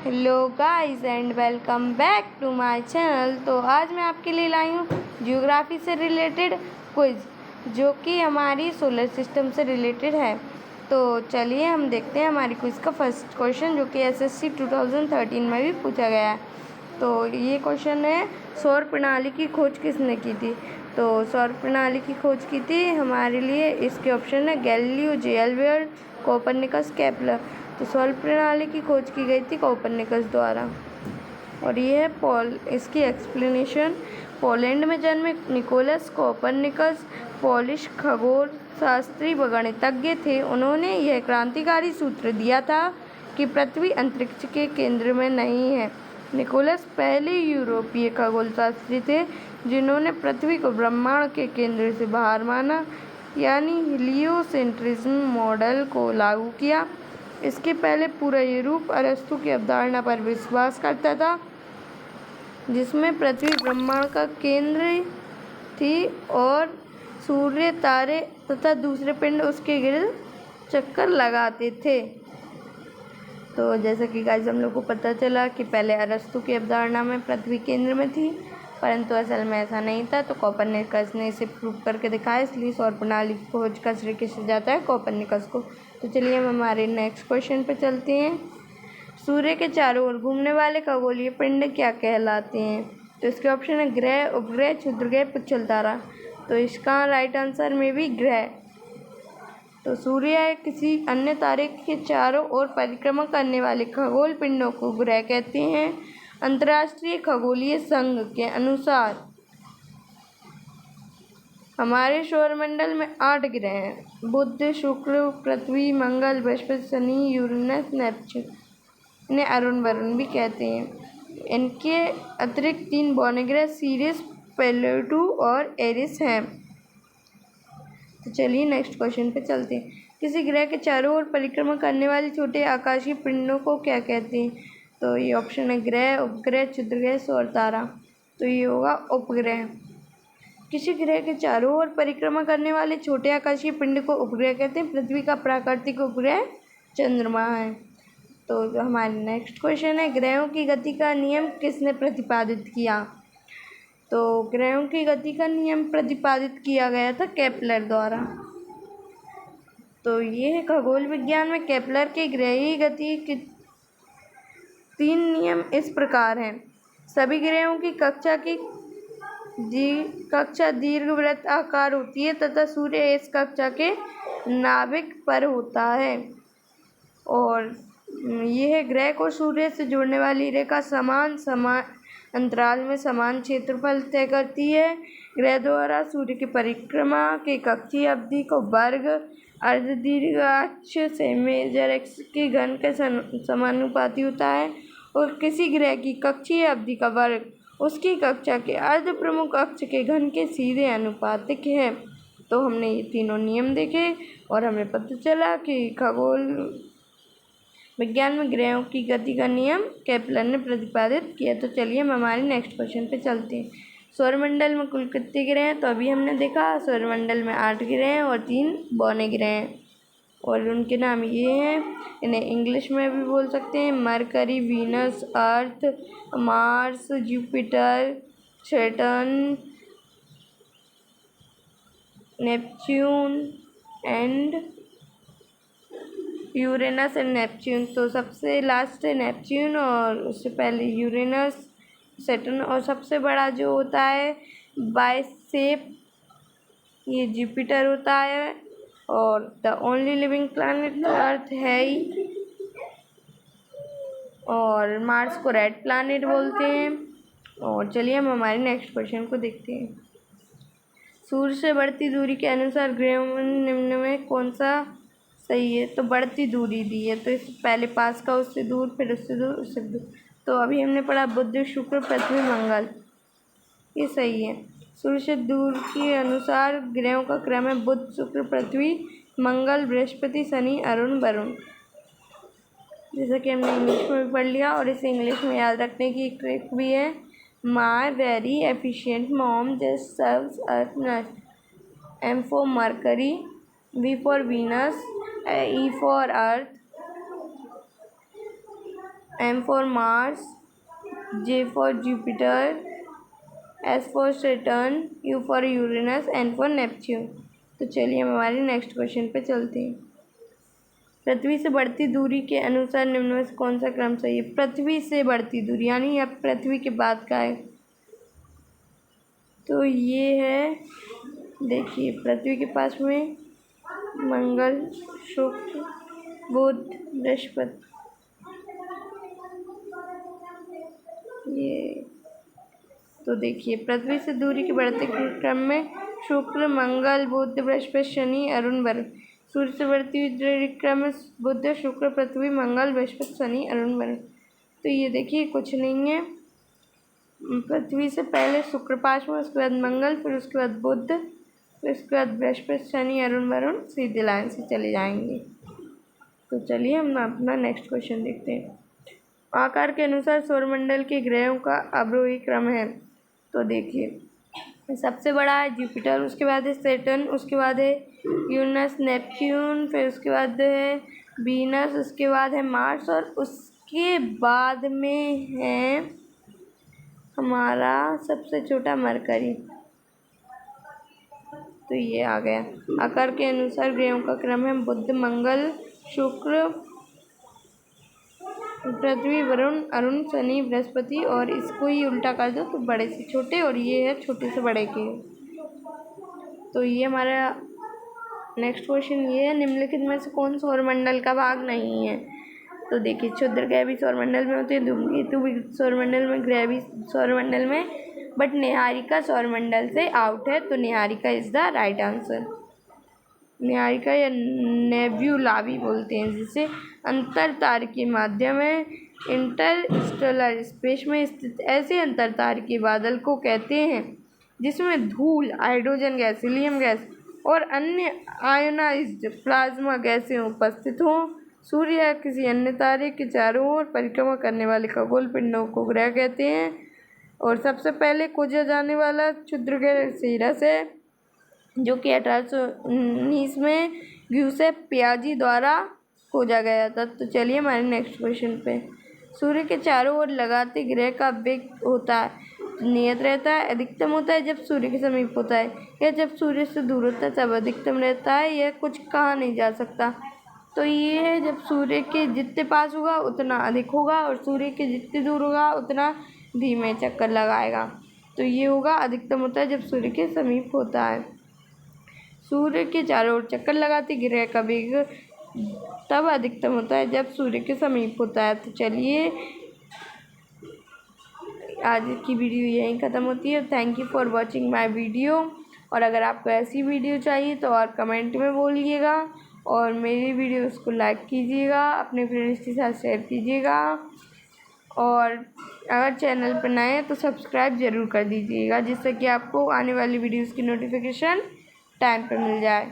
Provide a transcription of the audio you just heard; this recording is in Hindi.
Hello guys and welcome back to my channel. तो आज मैं आपके लिए लाई हूँ ज्योग्राफी से रिलेटेड क्विज़ जो कि हमारी सोलर सिस्टम से रिलेटेड है। तो चलिए हम देखते हैं हमारी क्विज़ का फर्स्ट क्वेश्चन जो कि एसएससी 2013 में भी पूछा गया है। तो ये क्वेश्चन है, सौर प्रणाली की खोज किसने की थी? तो सौर प्रणाली की खोज की थी हमारे लिए इसके ऑप्शन है गैलीलियो, जेएलबर्ट, कोपरनिकस, केपलर। तो सौर प्रणाली की खोज की गई थी कोपरनिकस द्वारा। और ये है इसकी एक्सप्लेनेशन। पोलैंड में जन्मे निकोलस कोपरनिकस पोलिश खगोल शास्त्री व गणितज्ञ थे। उन्होंने यह क्रांतिकारी सूत्र दिया था कि पृथ्वी अंतरिक्ष के केंद्र में नहीं है। निकोलस पहले यूरोपीय खगोल शास्त्री थे जिन्होंने पृथ्वी को ब्रह्मांड के केंद्र से बाहर माना, यानी हीलियोसेंट्रिज्म मॉडल को लागू किया। इसके पहले पूरा यूरोप अरस्तु की अवधारणा पर विश्वास करता था जिसमें पृथ्वी ब्रह्मांड का केंद्र थी और सूर्य, तारे तथा दूसरे पिंड उसके गिर्द चक्कर लगाते थे। तो जैसा कि गाइस हम लोग को पता चला कि पहले अरस्तु की अवधारणा में पृथ्वी केंद्र में थी, परंतु असल में ऐसा नहीं था। तो कोपरनिकस ने इसे प्रूव करके दिखाया, इसलिए सौर प्रणाली की खोज का श्रेय किसे जाता है? कोपरनिकस को। तो चलिए हम हमारे नेक्स्ट क्वेश्चन पे चलते हैं। सूर्य के चारों ओर घूमने वाले खगोलीय पिंड क्या कहलाते हैं? तो इसके ऑप्शन है ग्रह, उपग्रह, क्षुद्रग्रह, पुच्छल तारा। तो इसका राइट आंसर में भी ग्रह। तो सूर्य या किसी अन्य तारे के चारों ओर परिक्रमा करने वाले खगोल पिंडों को ग्रह कहते हैं। अंतर्राष्ट्रीय खगोलीय संघ के अनुसार हमारे सौरमंडल में 8 ग्रह हैं। बुध, शुक्र, पृथ्वी, मंगल, बृहस्पति, शनि, यूरेनस, नेपच्यून। इन्हें अरुण वरुण भी कहते हैं। इनके अतिरिक्त 3 बौने ग्रह सीरियस, प्लूटो और एरिस हैं। तो चलिए नेक्स्ट क्वेश्चन पे चलते हैं। किसी ग्रह के चारों ओर परिक्रमा करने वाले छोटे आकाशीय पिंडों को क्या कहते हैं? तो ये ऑप्शन है ग्रह, उपग्रह, क्षुद्रग्रह, सौर तारा। तो ये होगा उपग्रह। किसी ग्रह के चारों ओर परिक्रमा करने वाले छोटे आकाशीय पिंड को उपग्रह कहते हैं। पृथ्वी का प्राकृतिक उपग्रह चंद्रमा है। तो जो हमारे नेक्स्ट क्वेश्चन है, ग्रहों की गति का नियम किसने प्रतिपादित किया? तो ग्रहों की गति का नियम प्रतिपादित किया गया था केपलर द्वारा। तो ये है खगोल विज्ञान में केपलर के ग्रहीय गति के 3 नियम इस प्रकार हैं। सभी ग्रहों की कक्षा दीर्घवृत्त आकार होती है तथा सूर्य इस कक्षा के नाभिक पर होता है। और यह है ग्रह को सूर्य से जोड़ने वाली रेखा समान अंतराल में समान क्षेत्रफल तय करती है। ग्रह द्वारा सूर्य की परिक्रमा के कक्षीय अवधि को वर्ग अर्धदीर्घाक्ष से मेजर एक्स के घन के समानुपाती होता है और किसी ग्रह की कक्षीय अवधि का वर्ग उसकी कक्षा के अर्ध प्रमुख अक्ष के घन के सीधे अनुपातिक है। तो हमने ये तीनों नियम देखे और हमें पता चला कि खगोल विज्ञान में ग्रहों की गति का नियम केपलर ने प्रतिपादित किया। तो चलिए हम हमारे नेक्स्ट क्वेश्चन पे चलते हैं। सौरमंडल में कुल कितने ग्रह हैं? तो अभी हमने देखा सौरमंडल में 8 ग्रह हैं और 3 बौने ग्रह हैं और उनके नाम ये हैं। इन्हें इंग्लिश में भी बोल सकते हैं mercury, Venus, earth, Mars, Jupiter, Saturn, Neptune and Uranus and Neptune. तो सबसे लास्ट है नेपच्यून और उससे पहले यूरेनस, सैटर्न और सबसे बड़ा जो होता है बाइसेप ये जुपिटर होता है और the only living planet earth है ही। और मार्स को रेड प्लैनेट बोलते हैं। और चलिए हम हमारे नेक्स्ट क्वेश्चन को देखते हैं। सूर्य से बढ़ती दूरी के अनुसार ग्रहों में निम्न में कौन सा सही है? तो बढ़ती दूरी दी है तो इस पहले पास का उससे दूर, फिर उससे दूर, उससे दूर। तो अभी हमने पढ़ा बुध, शुक्र, पृथ्वी, मंगल, ये सही है। सूर्य से दूर के अनुसार ग्रहों का क्रम है बुध, शुक्र, पृथ्वी, मंगल, बृहस्पति, शनि, अरुण, वरुण। जैसा कि हमने इंग्लिश में भी पढ़ लिया और इसे इंग्लिश में याद रखने की एक ट्रिक भी है। My very efficient mom just serves earth नस्ट। M for Mercury, V for Venus, E for Earth, M for Mars, J for Jupiter, S for Saturn, U for Uranus, N for Neptune। तो चलिए हम हमारे नेक्स्ट क्वेश्चन पे चलते हैं। पृथ्वी से बढ़ती दूरी के अनुसार निम्न में से कौन सा क्रम सही है? पृथ्वी से बढ़ती दूरी यानी अब पृथ्वी के बाद का है, तो ये है, देखिए पृथ्वी के पास में मंगल, शुक्र, बुध, बृहस्पति, ये तो देखिए पृथ्वी से दूरी के बढ़ते क्रम में शुक्र, मंगल, बुध, बृहस्पति, शनि, अरुण, वरुण। सूर्य से बढ़ती हुई दूरी क्रम में बुध, शुक्र, पृथ्वी, मंगल, बृहस्पति, शनि, अरुण, वरुण। तो ये देखिए कुछ नहीं है, पृथ्वी से पहले शुक्र पास में, उसके बाद मंगल, फिर उसके बाद बुध, फिर उसके बाद बृहस्पति, शनि, अरुण, वरुण, सीधी लाइन से चले जाएंगे। तो चलिए हम अपना नेक्स्ट क्वेश्चन देखते हैं। आकार के अनुसार सौरमंडल के ग्रहों का अवरोही क्रम है। तो देखिए सबसे बड़ा है जुपिटर, उसके बाद है सैटर्न, उसके बाद है यूरेनस, नेपच्यून, फिर उसके बाद है वीनस, उसके बाद है मार्स और उसके बाद में है हमारा सबसे छोटा मरकरी। तो ये आ गया। आकार के अनुसार ग्रहों का क्रम है बुध, मंगल, शुक्र, पृथ्वी, वरुण, अरुण, शनि, बृहस्पति, और इसको ही उल्टा कर दो तो बड़े से छोटे, और ये है छोटे से बड़े के। तो ये हमारा नेक्स्ट क्वेश्चन ये है, निम्नलिखित में से कौन सौरमंडल का भाग नहीं है? तो देखिए क्षुद्र ग्रह भी सौरमंडल में होते हैं, धूमकेतु भी सौरमंडल में, ग्रह भी सौरमंडल में, बट निहारिका सौरमंडल से आउट है, तो Niharika is the right answer. Niharika या नेब्यूला भी बोलते हैं, जिसे अंतर तारकीय माध्यम में इंटरस्टेलर स्पेस में स्थित ऐसे अंतर तारकीय बादल को कहते हैं जिसमें धूल, हाइड्रोजन गैस, हीलियम गैस और अन्य आयोनाइज्ड प्लाज्मा गैसें उपस्थित हों। सूर्य या किसी अन्य तारे के चारों ओर परिक्रमा करने वाले खगोल पिंडों को ग्रह कहते हैं। और सबसे पहले खोजा जाने वाला क्षुद्र ग्रह सीरस है, जो कि 1819 में ग्यूसेप पियाजी द्वारा खोजा गया था। तो चलिए हमारे नेक्स्ट क्वेश्चन पे। सूर्य के चारों ओर लगाते ग्रह का वेग होता है, नियत रहता है, अधिकतम होता है जब सूर्य के समीप होता है, या जब सूर्य से दूर होता है तब अधिकतम रहता है, यह कुछ कहा नहीं जा सकता। तो ये है, जब सूर्य के जितने पास होगा उतना अधिक होगा, और सूर्य के जितने दूर होगा उतना धीमे चक्कर लगाएगा। तो ये होगा, अधिकतम होता है जब सूर्य के समीप होता है। सूर्य के चारों ओर चक्कर लगाते ग्रह का वेग तब अधिकतम होता है जब सूर्य के समीप होता है। तो चलिए आज की वीडियो यहीं ख़त्म होती है। Thank you for watching my video. और अगर आपको ऐसी वीडियो चाहिए तो और कमेंट में बोलिएगा, और मेरी वीडियोस को लाइक कीजिएगा, अपने फ्रेंड्स के साथ शेयर कीजिएगा, और अगर चैनल पर नए हैं तो सब्सक्राइब ज़रूर कर दीजिएगा, जिससे कि आपको आने वाली वीडियोस की नोटिफिकेशन टाइम पर मिल जाए।